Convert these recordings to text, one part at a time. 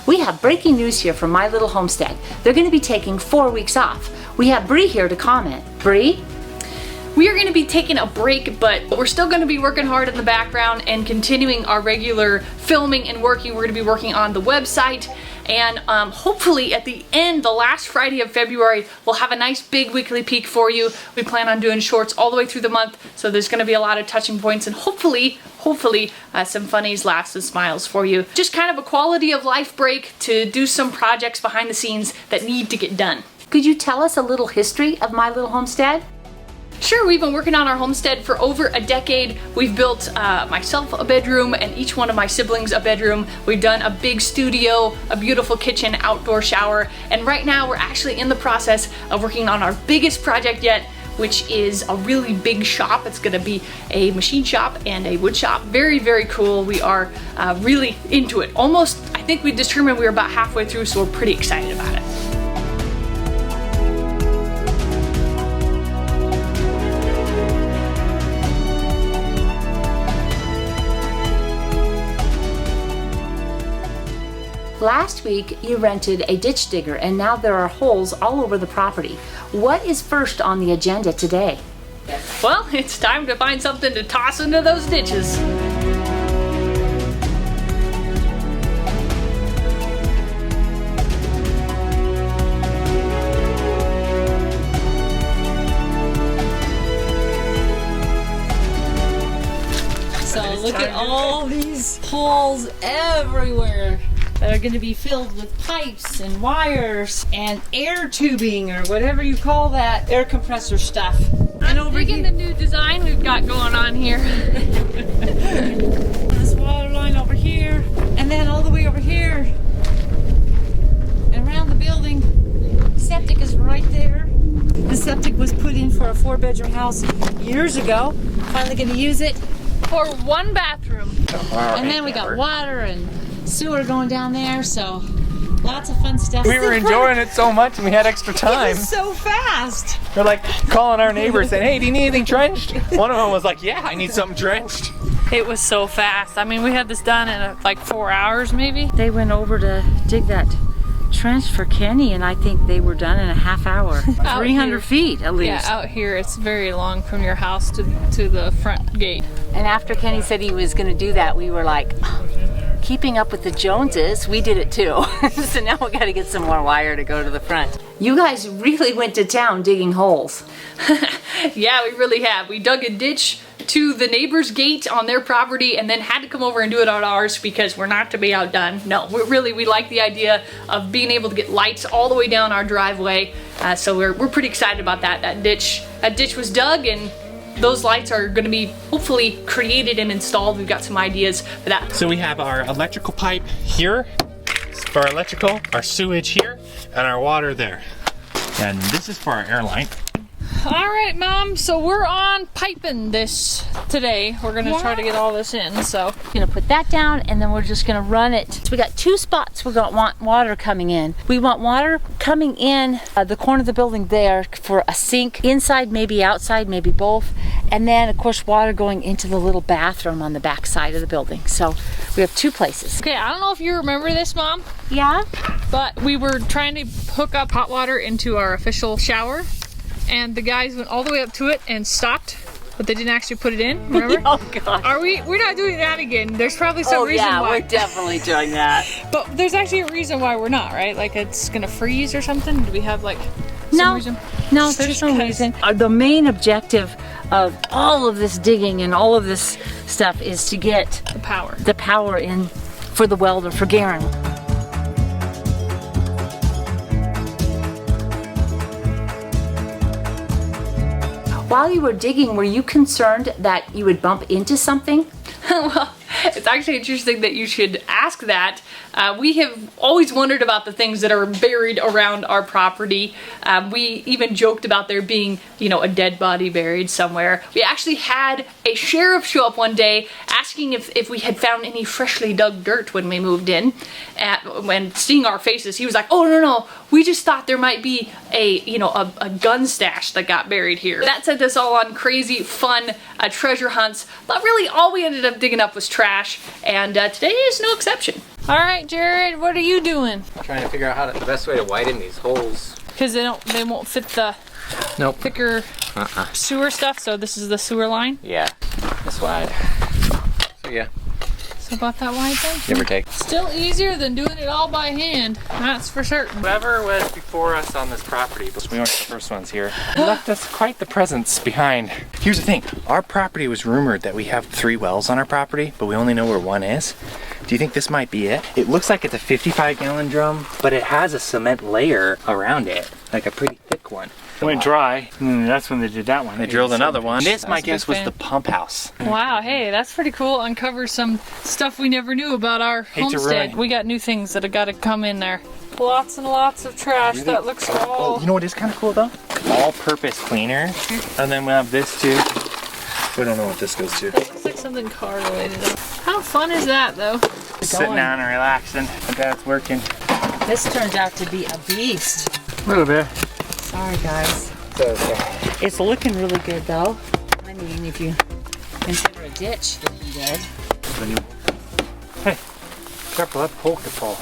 We have breaking news here from My Little Homestead. They're going to be taking 4 weeks off. We have Bree here to comment. Bree? We are going to be taking a break, but we're still going to be working hard in the background and continuing our regular filming and working. We're going to be working on the website, and hopefully at the end, the last Friday of February, we'll have a nice big weekly peek for you. We plan on doing shorts all the way through the month, so there's going to be a lot of touching points and hopefully some funnies, laughs, and smiles for you. Just kind of a quality of life break to do some projects behind the scenes that need to get done. Could you tell us a little history of My Little Homestead? Sure, we've been working on our homestead for over a decade. We've built myself a bedroom and each one of my siblings a bedroom. We've done a big studio, a beautiful kitchen, outdoor shower, and right now we're actually in the process of working on our biggest project yet, which is a really big shop. It's gonna be a machine shop and a wood shop. Very, very cool. We are really into it. Almost, I think we determined we were about halfway through, so we're pretty excited about it. Last week, you rented a ditch digger, and now there are holes all over the property. What is first on the agenda today? Well, it's time to find something to toss into those ditches. So look at all these holes everywhere that are going to be filled with pipes and wires and air tubing or whatever you call that, air compressor stuff. And over here, the new design we've got going on here. This water line over here, and then all the way over here, and around the building. Septic is right there. The septic was put in for a 4-bedroom house years ago. Finally going to use it For one bathroom. And then we got water and sewer going down there, so lots of fun stuff. We were enjoying it so much and we had extra time. It was so fast. We're like calling our neighbors saying, hey, do you need anything trenched? One of them was like, yeah, I need something trenched. It was so fast. I mean, we had this done in like 4 hours maybe. They went over to dig that trench for Kenny, and I think they were done in a half hour. 300 feet at least. Yeah, out here it's very long from your house to the front gate. And after Kenny said he was going to do that, we were like, keeping up with the Joneses, we did it too. So now we got to get some more wire to go to the front. You guys really went to town digging holes. Yeah, we really have. We dug a ditch to the neighbor's gate on their property and then had to come over and do it on ours because we're not to be outdone. No, we like the idea of being able to get lights all the way down our driveway. So we're pretty excited about that. That ditch was dug, and those lights are going to be hopefully created and installed. We've got some ideas for that. So we have our electrical pipe here for our electrical, our sewage here, and our water there. And this is for our air line. All right, Mom, so we're on piping this today. We're gonna try to get all this in, so. We're gonna put that down, and then we're just gonna run it. So we got 2 spots we're gonna want water coming in. We want water coming in the corner of the building there for a sink, inside, maybe outside, maybe both. And then of course water going into the little bathroom on the back side of the building. So we have 2 places. Okay, I don't know if you remember this, Mom, Yeah? but we were trying to hook up hot water into our official shower, and the guys went all the way up to it and stopped, but they didn't actually put it in, remember? Oh God. We're not doing that again. There's probably some reason yeah, why. we're definitely doing that. But there's actually a reason why we're not, right? Like it's gonna freeze or something? Do we have like some reason? No, there's no reason. The main objective of all of this digging and all of this stuff is to get The power in for the welder, for Garen. While you were digging, were you concerned that you would bump into something? Well, it's actually interesting that you should ask that. We have always wondered about the things that are buried around our property. We even joked about there being, a dead body buried somewhere. We actually had a sheriff show up one day asking if we had found any freshly dug dirt when we moved in. When seeing our faces, he was like, "Oh no, we just thought there might be a gun stash that got buried here." That sent us all on crazy fun treasure hunts, but really all we ended up digging up was trash, and today is no exception. All right, Jared, what are you doing? Trying to figure out how the best way to widen these holes. Because they won't fit the thicker sewer stuff, so this is the sewer line? Yeah. This wide. So yeah, So about that wide then? give or take. Still easier than doing it all by hand, that's for certain. Whoever was before us on this property, but we weren't the first ones here, left us quite the presence behind. Here's the thing, our property was rumored that we have 3 wells on our property, but we only know where 1 is. Do you think this might be it? It looks like it's a 55-gallon drum, but it has a cement layer around it, like a pretty thick one. Went dry, and that's when they did that one. They drilled another one. This, That's my a big guess, was fan. the pump house. Wow, hey, that's pretty cool. Uncovers some stuff we never knew about our to homestead. ruin. We got new things that have got to come in there. Lots and lots of trash. That looks all... You know what is kind of cool though? All-purpose cleaner. And then we have this too. We don't know what this goes to. Looks like something car related. How fun is that though? Sitting down and relaxing. My dad's working. This turns out to be a beast. A little bit. Sorry, guys. It's looking really good, though. I mean, if you consider a ditch looking good. Hey, careful, that pole could fall.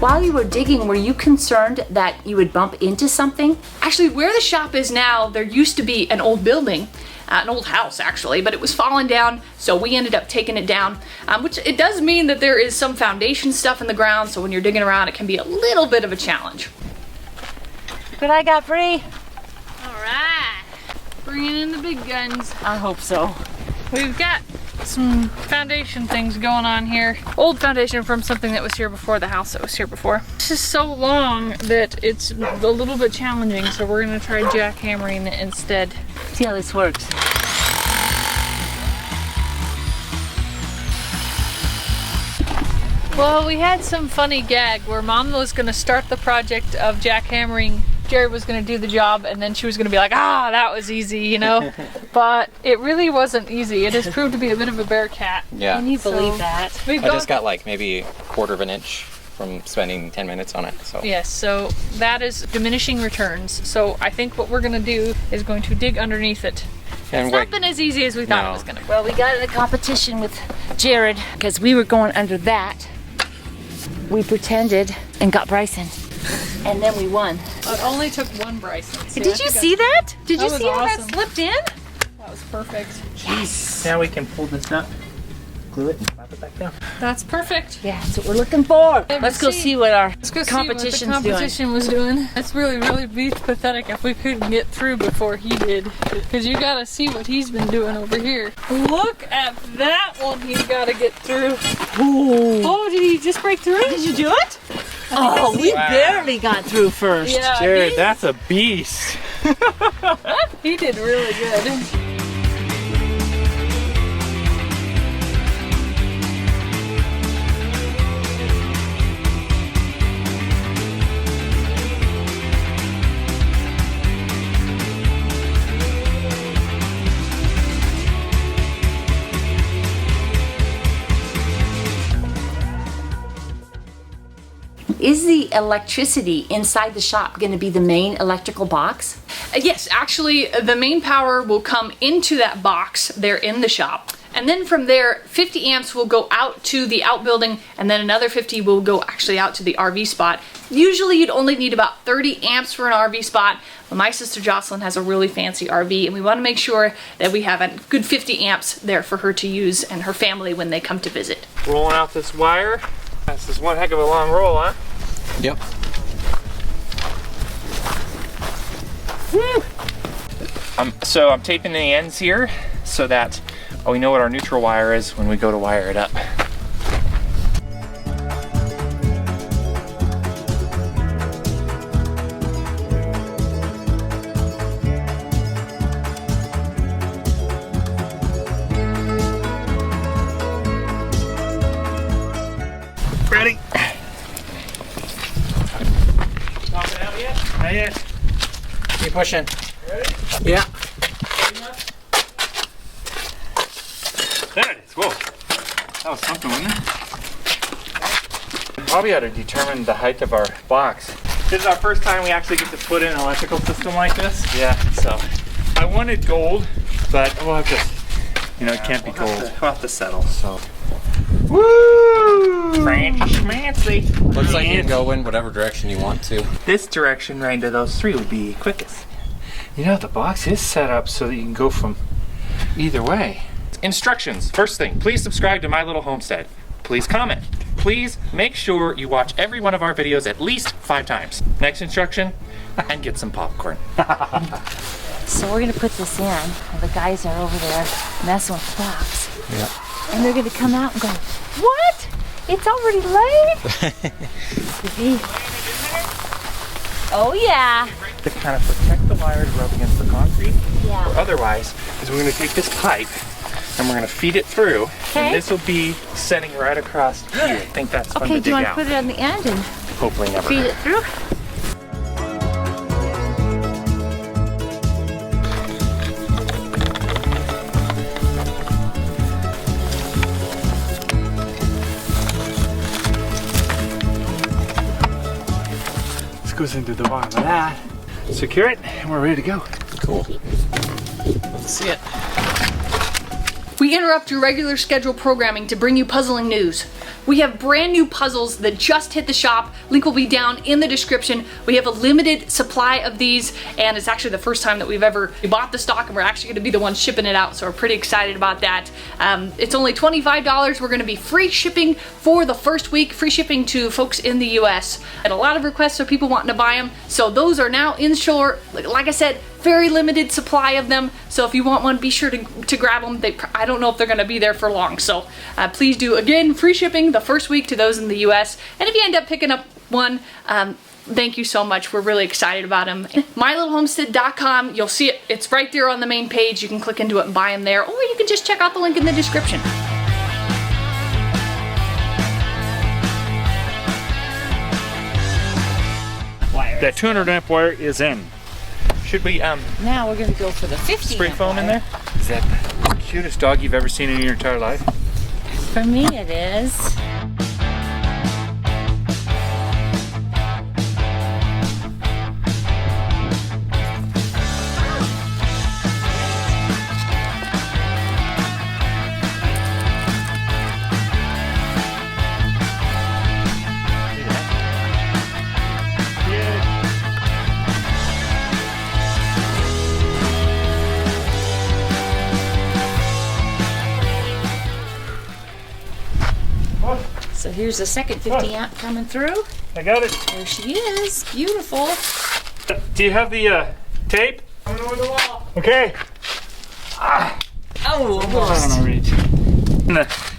While you were digging, were you concerned that you would bump into something? Actually, where the shop is now, there used to be an old building, an old house actually, but it was falling down, so we ended up taking it down, which it does mean that there is some foundation stuff in the ground, so when you're digging around, it can be a little bit of a challenge. What I got, Bree? All right, bringing in the big guns. I hope so. We've got some foundation things going on here. Old foundation from something that was here before, the house that was here before. This is so long that it's a little bit challenging, so we're gonna try jackhammering it instead. See how this works. Well, we had some funny gag where Mom was gonna start the project of jackhammering. Jared was gonna do the job, and then she was gonna be like, ah, that was easy, you know? But it really wasn't easy. It has proved to be a bit of a bear cat. Yeah. Can you So- believe that? We've I just got like maybe 1/4 of an inch from spending 10 minutes on it. So Yes, so that is diminishing returns. So I think what we're gonna do is going to dig underneath it. and It's not been as easy as we thought it was gonna be. Well, we got in a competition with Jared because we were going under that. We pretended and got Bryson. And then we won. It only took one Bryson. Did you see that? Did you That was see how that awesome. slipped in? That was perfect. Now we can pull this up, glue it, and slap it back down. That's perfect. Yeah, that's what we're looking for. Yeah, Let's go see. see what our Let's go competition's see what the competition was doing. It's really, really pathetic if we couldn't get through before he did. Because you gotta see what he's been doing over here. Look at that one he's gotta get through. doing. Oh, did he just break through? Did you do it? Oh, we barely got through first. Yeah, Jared, that's a beast. he did really good. Is the electricity inside the shop going to be the main electrical box? Yes, actually, the main power will come into that box there in the shop. And then from there, 50 amps will go out to the outbuilding, and then another 50 will go actually out to the RV spot. Usually you'd only need about 30 amps for an RV spot, but my sister Jocelyn has a really fancy RV, and we want to make sure that we have a good 50 amps there for her to use and her family when they come to visit. Rolling out this wire. That's just one heck of a long roll, huh? Yep. So I'm taping the ends here so that we know what our neutral wire is when we go to wire it up. Ready? Not out yet? Not yet. Keep pushing. Ready? Yeah. There it is. Whoa. That was something, wasn't it? probably ought to determine the height of our box. This is our first time we actually get to put in an electrical system like this. Yeah, so I wanted gold, but we'll have to, you know, it can't be gold. We'll have to settle, so. Woo! Fancy. Looks like you can go in whatever direction you want to. This direction right into those three would be quickest. You know, the box is set up so that you can go from either way. Instructions. First thing, please subscribe to My Little Homestead. Please comment. Please make sure you watch every one of our videos at least 5 times. Next instruction, and get some popcorn. So we're gonna put this in, and the guys are over there messing with the box. Yeah. And they're gonna come out and go, what? It's already laid? Oh yeah. To kind of protect the wire to rub against the concrete. Yeah. Or otherwise, is we're gonna take this pipe and we're gonna feed it through. Okay. And this will be setting right across here. I think that's fun Okay, to do you dig want to out. put it on the end and Hopefully never. feed it through? This goes into the bottom of that. Secure it, and we're ready to go. Cool. Let's see it. We interrupt your regular scheduled programming to bring you puzzling news. We have brand new puzzles that just hit the shop. Link will be down in the description. We have a limited supply of these, and it's actually the first time that we bought the stock, and we're actually going to be the ones shipping it out, so we're pretty excited about that. It's only $25. We're going to be free shipping for the first week, free shipping to folks in the US. And a lot of requests of people wanting to buy them, so those are now in store. Like I said, very limited supply of them, so if you want one, be sure to grab them. I don't know if they're going to be there for long, so please do. Again, free shipping the first week to those in the US, and if you end up picking up one, thank you so much. We're really excited about them. MyLittleHomestead.com, you'll see it. It's right there on the main page. You can click into it and buy them there, or you can just check out the link in the description. That 200 amp wire is in. Should we Now we're gonna go for the 50 spray amp foam in wire. there? Is that the cutest dog you've ever seen in your entire life? For me it is. So here's the second 50 amp coming through. I got it. There she is, beautiful. Do you have the tape? Coming over the wall. Okay. Oh, I don't know, reach.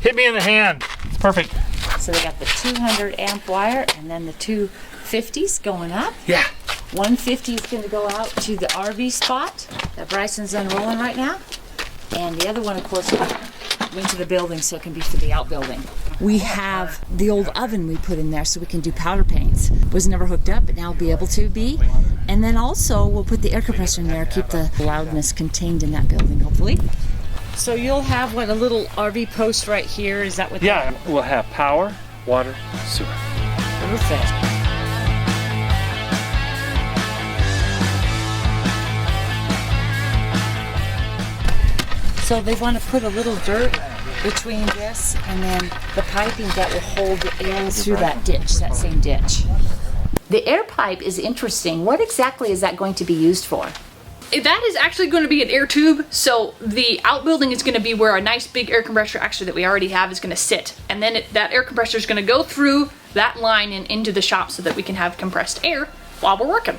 Hit me in the hand. It's perfect. So they got the 200 amp wire and then the two 50s going up. Yeah. 150 is going to go out to the RV spot that Bryson's unrolling right now. And the other one, of course, went to the building so it can be for the outbuilding. We have the old oven we put in there so we can do powder paints. Was never hooked up, but now will be able to be. And then also we'll put the air compressor in there, keep the loudness contained in that building, hopefully. So you'll have, what, a little RV post right here? Is that what? Yeah, we'll have power, water, sewer. Perfect. So they want to put a little dirt between this and then the piping that will hold the air through that ditch, that same ditch. The air pipe is interesting. What exactly is that going to be used for? That is actually going to be an air tube, so the outbuilding is going to be where a nice big air compressor, actually that we already have, is going to sit. And then that air compressor is going to go through that line and into the shop so that we can have compressed air while we're working.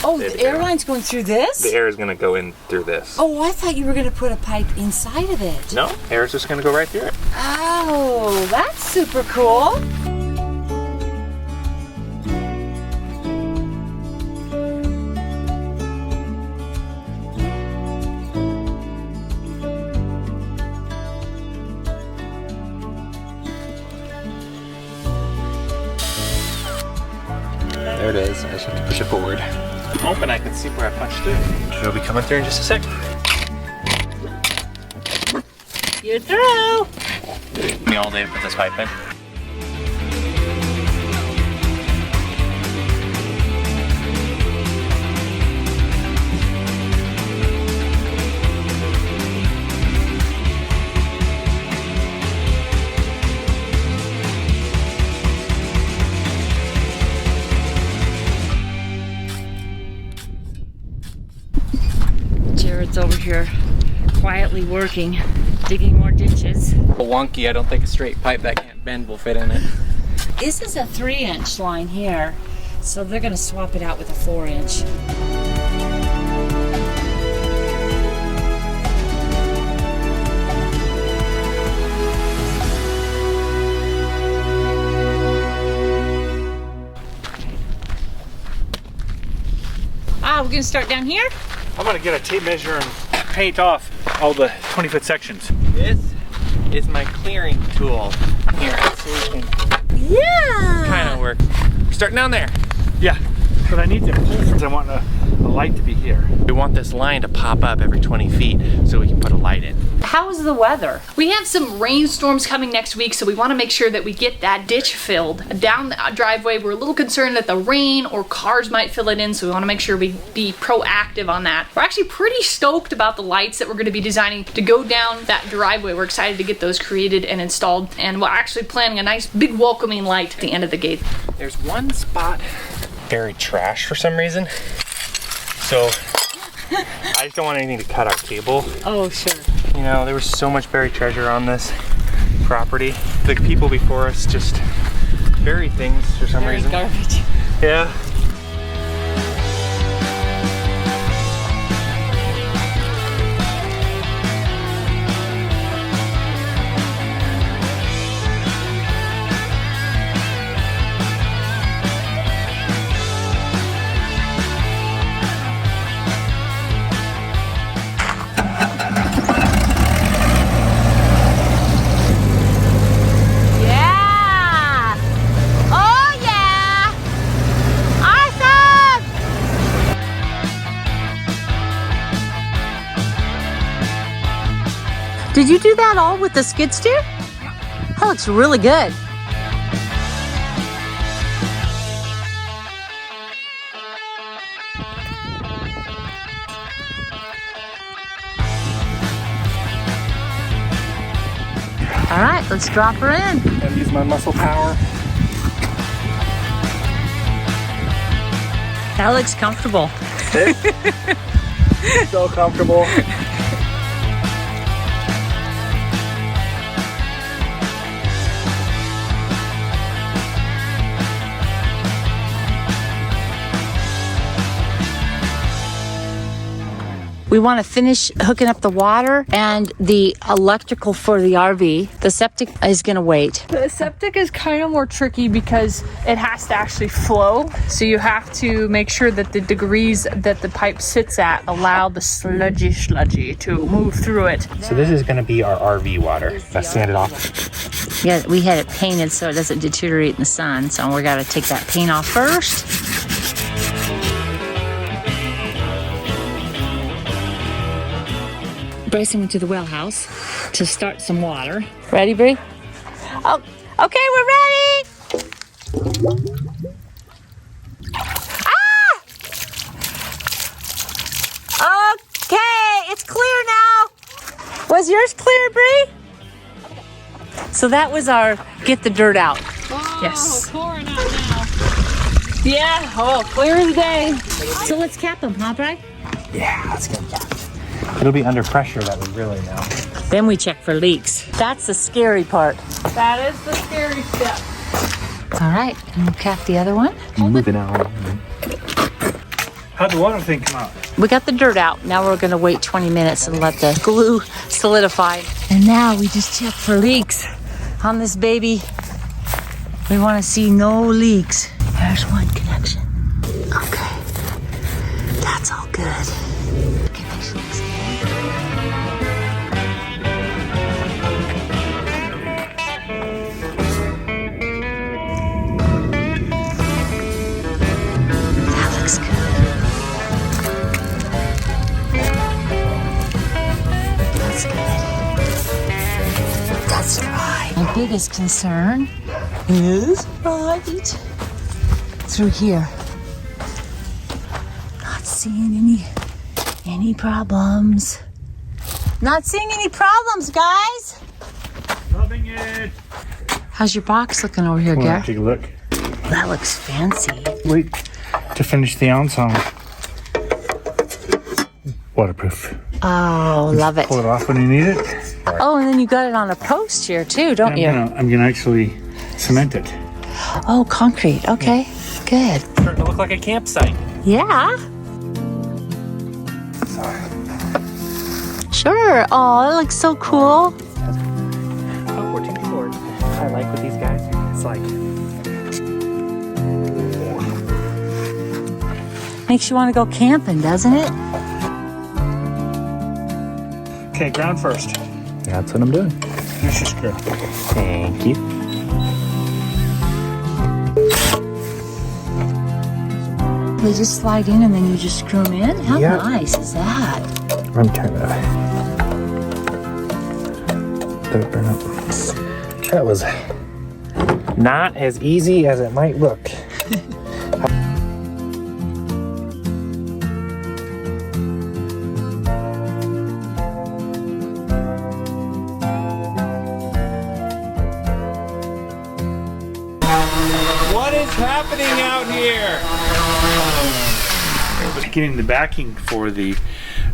Oh, the air line's going through this? The air is going to go in through this. Oh, I thought you were going to put a pipe inside of it. No, air is just going to go right through it. Oh, that's super cool. There it is. I just have to push it forward. I'm hoping I can see where I punched through. It'll be coming through in just a sec. You're through. Me all day to put this pipe in. Jared's over here quietly working, digging more ditches. Wonky, I don't think a straight pipe that can't bend will fit in it. This is a 3-inch line here, so they're gonna swap it out with a 4-inch. We're gonna start down here. I'm gonna get a tape measure and paint off all the 20-foot sections. This is my clearing tool here, so we can kind of work. We're starting down there. Yeah, but I need the pulses. I want a light to be here. We want this line to pop up every 20 feet so we can put a light in. How is the weather? We have some rainstorms coming next week, so we want to make sure that we get that ditch filled down the driveway. We're a little concerned that the rain or cars might fill it in, so we want to make sure we be proactive on that. We're actually pretty stoked about the lights that we're going to be designing to go down that driveway. We're excited to get those created and installed, and we're actually planning a nice big welcoming light at the end of the gate. There's one spot buried trash for some reason, so I just don't want anything to cut our cable. Oh, sure. You know, there was so much buried treasure on this property. The people before us just buried things for some reason. Garbage. Yeah. Did you do that all with the skid steer? That looks really good. All right, let's drop her in. Gotta use my muscle power. That looks comfortable. So comfortable. We want to finish hooking up the water and the electrical for the RV. The septic is going to wait. The septic is kind of more tricky because it has to actually flow. So you have to make sure that the degrees that the pipe sits at allow the sludgy to move through it. So this is gonna be our RV water. Let's sand it off. Yeah, we had it painted so it doesn't deteriorate in the sun. So we got to take that paint off first. Bryson went to the well house to start some water. Ready, Bree? Oh, okay, we're ready. Ah! Okay, it's clear now. Was yours clear, Bree? So that was our get the dirt out. Oh, Yes. pouring out now. Yeah, oh, clear as day. So let's cap them, huh, Bri? Yeah, let's get that. It'll be under pressure that we really know. Then we check for leaks. That's the scary part. That is the scary step. All right, and we'll cap the other one. Moving out. How'd the water thing come out? We got the dirt out. Now we're gonna wait 20 minutes and let the glue solidify. And now we just check for leaks on this baby. We wanna see no leaks. There's one connection. Okay, that's all good. Connection looks good. That looks good. That's good. That's right. My biggest concern is right through here. Not seeing any problems. Not seeing any problems, guys. Loving it. How's your box looking over here, Wanna Garen? take a look. That looks fancy. Wait to finish the ounce on. Waterproof. Oh, love it. Pull it off when you need it. Oh, and then you got it on a post here too, don't you? I'm gonna actually cement it. Oh, concrete. Okay, good. Starting to look like a campsite. Yeah. Sure. Oh, that looks so cool. Oh, 14 I like with these guys. It's like Makes you want to go camping, doesn't it? Okay, ground first. that's what I'm doing. Here's your screw. Thank you. They just slide in and then you just screw them in? How Yeah. nice is that? I'm trying to let it burn up. That was not as easy as it might look. What is happening out here? Just getting the backing for the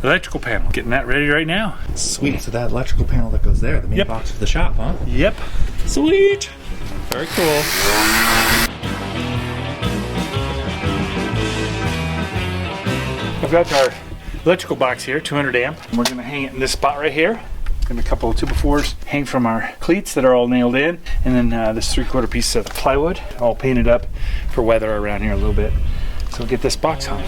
electrical panel. Getting that ready right now. Sweet. So that electrical panel that goes there, the main Yep. box of the shop, huh? Yep. Sweet. Very cool. I've got our electrical box here, 200 amp. And we're gonna hang it in this spot right here. And a couple of 2x4s hang from our cleats that are all nailed in. And then this 3/4 piece of plywood, all painted up for weather around here a little bit. So we'll get this box hung.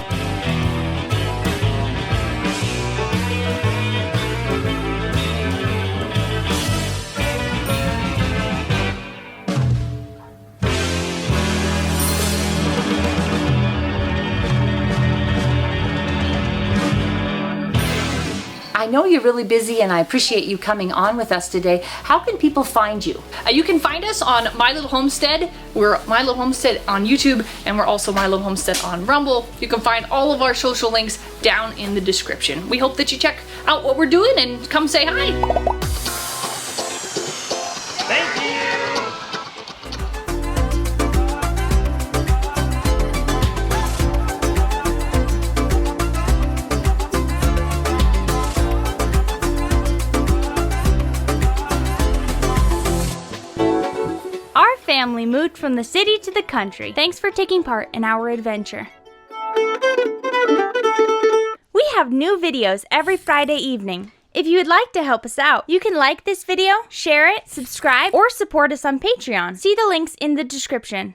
I know you're really busy and I appreciate you coming on with us today. How can people find you? You can find us on My Little Homestead. We're My Little Homestead on YouTube, and we're also My Little Homestead on Rumble. You can find all of our social links down in the description. We hope that you check out what we're doing and come say hi. Thank you. Our family moved from the city to the country. Thanks for taking part in our adventure. We have new videos every Friday evening. If you would like to help us out, you can like this video, share it, subscribe, or support us on Patreon. See the links in the description.